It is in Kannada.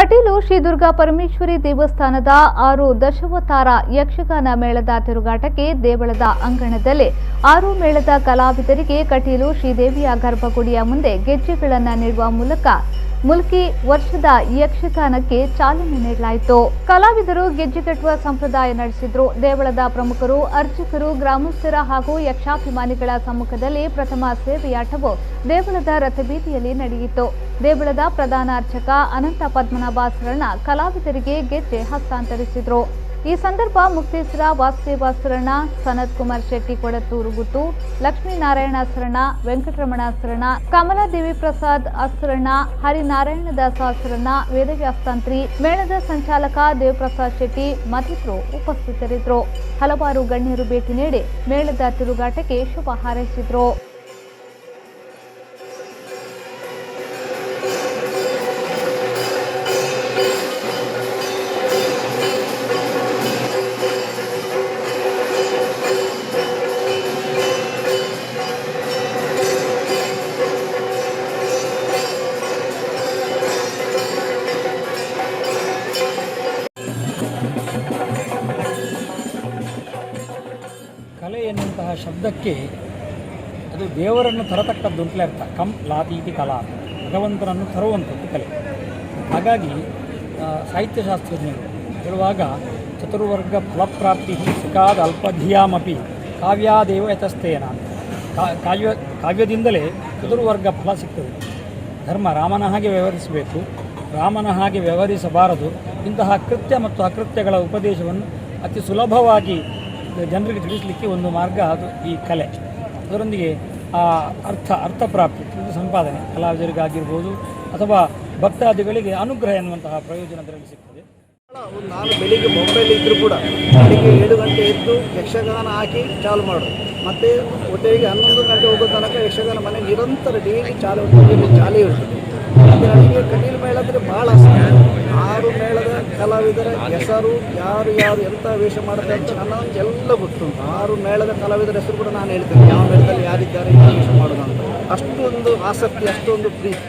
ಕಟೀಲು ಶ್ರೀ ದುರ್ಗಾ ಪರಮೇಶ್ವರಿ ದೇವಸ್ಥಾನದ 6 ದಶಾವತಾರ ಯಕ್ಷಗಾನ ಮೇಳದ ತಿರುಗಾಟಕ್ಕೆ ದೇವಳದ ಅಂಗಣದಲ್ಲಿ 6 ಮೇಳದ ಕಲಾವಿದರಿಗೆ ಕಟೀಲು ಶ್ರೀದೇವಿಯ ಗರ್ಭಗುಡಿಯ ಮುಂದೆ ಗೆಜ್ಜೆಗಳನ್ನು ನೀಡುವ ಮೂಲಕ ಮುಲ್ಕಿ ವರ್ಷದ ಯಕ್ಷಗಾನಕ್ಕೆ ಚಾಲನೆ ನೀಡಲಾಯಿತು. ಕಲಾವಿದರು ಗೆಜ್ಜೆ ಕಟ್ಟುವ ಸಂಪ್ರದಾಯ ನಡೆಸಿದ್ರು. ದೇವಳದ ಪ್ರಮುಖರು, ಅರ್ಚಕರು, ಗ್ರಾಮಸ್ಥರ ಹಾಗೂ ಯಕ್ಷಾಭಿಮಾನಿಗಳ ಸಮ್ಮುಖದಲ್ಲಿ ಪ್ರಥಮ ಸೇವೆಯಾಟವು ದೇವಳದ ರಥಬೀದಿಯಲ್ಲಿ ನಡೆಯಿತು. ದೇವಳದ ಪ್ರಧಾನ ಅರ್ಚಕ ಅನಂತ ಪದ್ಮನಾಭ ಶರಣ ಕಲಾವಿದರಿಗೆ ಗೆಜ್ಜೆ ಹಸ್ತಾಂತರಿಸಿದರು. ಈ ಸಂದರ್ಭ ಮುಕ್ತೇಶ್ವರ ವಾಸುದೇವ ಶರಣ, ಸನತ್ ಕುಮಾರ್ ಶೆಟ್ಟಿ ಕೊಡತ್ತೂರು ಗುತ್ತು, ಲಕ್ಷ್ಮೀನಾರಾಯಣ ಶರಣ, ವೆಂಕಟರಮಣ ಶರಣ, ಕಮಲಾದೇವಿ ಪ್ರಸಾದ್ ಅಶರಣ, ಹರಿನಾರಾಯಣ ದಾಸ ಶರಣ, ವೇದವ್ಯಾಸ್ತಂತ್ರಿ, ಮೇಳದ ಸಂಚಾಲಕ ದೇವಪ್ರಸಾದ್ ಶೆಟ್ಟಿ ಮತ್ತಿತರರು ಉಪಸ್ಥಿತರಿದ್ದರು. ಹಲವಾರು ಗಣ್ಯರು ಭೇಟಿ ನೀಡಿ ಮೇಳದ ತಿರುಗಾಟಕ್ಕೆ ಶುಭ ಹಾರೈಸಿದರು. ಕಲೆ ಎನ್ನುವಂತಹ ಶಬ್ದಕ್ಕೆ ಅದು ದೇವರನ್ನು ತರತಕ್ಕದ್ದು ಅಂತಲೇ ಅರ್ಥ. ಕಂ ಲಾತೀತಿ ಕಲಾ, ಭಗವಂತನನ್ನು ತರುವಂಥದ್ದು ಕಲೆ. ಹಾಗಾಗಿ ಸಾಹಿತ್ಯಶಾಸ್ತ್ರಜ್ಞರು ಹೇಳುವಾಗ ಚತುರ್ವರ್ಗ ಫಲಪ್ರಾಪ್ತಿ ಸುಖಾದ ಅಲ್ಪಧಿಯಾಮಪಿ ಕಾವ್ಯಾದೇವ ಯತಸ್ತೇನ ಅಂತ. ಕಾವ್ಯದಿಂದಲೇ ಚತುರ್ವರ್ಗ ಫಲ ಸಿಗ್ತದೆ. ಧರ್ಮ ರಾಮನ ಹಾಗೆ ವ್ಯವಹರಿಸಬೇಕು, ರಾಮನ ಹಾಗೆ ವ್ಯವಹರಿಸಬಾರದು. ಇಂತಹ ಕೃತ್ಯ ಮತ್ತು ಅಕೃತ್ಯಗಳ ಉಪದೇಶವನ್ನು ಅತಿ ಸುಲಭವಾಗಿ ಜನರಿಗೆ ತಿಳಿಸಲಿಕ್ಕೆ ಒಂದು ಮಾರ್ಗ ಅದು ಈ ಕಲೆ. ಅದರೊಂದಿಗೆ ಆ ಅರ್ಥಪ್ರಾಪ್ತಿ, ಸಂಪಾದನೆ ಕಲಾವಿದರಿಗಾಗಿರ್ಬೋದು ಅಥವಾ ಭಕ್ತಾದಿಗಳಿಗೆ ಅನುಗ್ರಹ ಎನ್ನುವಂತಹ ಪ್ರಯೋಜನ ಅದರಲ್ಲಿ ಸಿಗ್ತದೆ. ನಾನು ಬೆಳಿಗ್ಗೆ ಬೊಂಬೆಯಲ್ಲಿ ಇದ್ದರೂ ಕೂಡ ಬೆಳಿಗ್ಗೆ 7 ಗಂಟೆ ಎದ್ದು ಯಕ್ಷಗಾನ ಹಾಕಿ ಚಾಲು ಮಾಡೋದು. ಮತ್ತು ಒಟ್ಟಿಗೆ 11 ಗಂಟೆ ಹೋಗೋ ತನಕ ಯಕ್ಷಗಾನ ಮನೆ ನಿರಂತರ ಡೈಲಿ ಚಾಲೇ ಇರ್ತದೆ. ಮತ್ತು ನನಗೆ ಕಟೀಲು ಮೇಳ ಅಂದರೆ ಭಾಳ ಆಸೆ. 6 ಮೇಳದ ಕಲಾವಿದರ ಹೆಸರು, ಯಾರು ಎಂಥ ವೇಷ ಮಾಡ್ತಾರೆ ಅಂತ ನನಗೆ ಎಲ್ಲ ಗೊತ್ತುಂಟು. 6 ಮೇಳದ ಕಲಾವಿದರ ಹೆಸರು ಕೂಡ ನಾನು ಹೇಳ್ತೇನೆ, ಯಾವ ಮೇಳದಲ್ಲಿ ಯಾರಿದ್ದಾರೆ, ಯಾವ ವೇಷ ಮಾಡೋದು ಅಂತ. ಅಷ್ಟೊಂದು ಆಸಕ್ತಿ, ಅಷ್ಟೊಂದು ಪ್ರೀತಿ.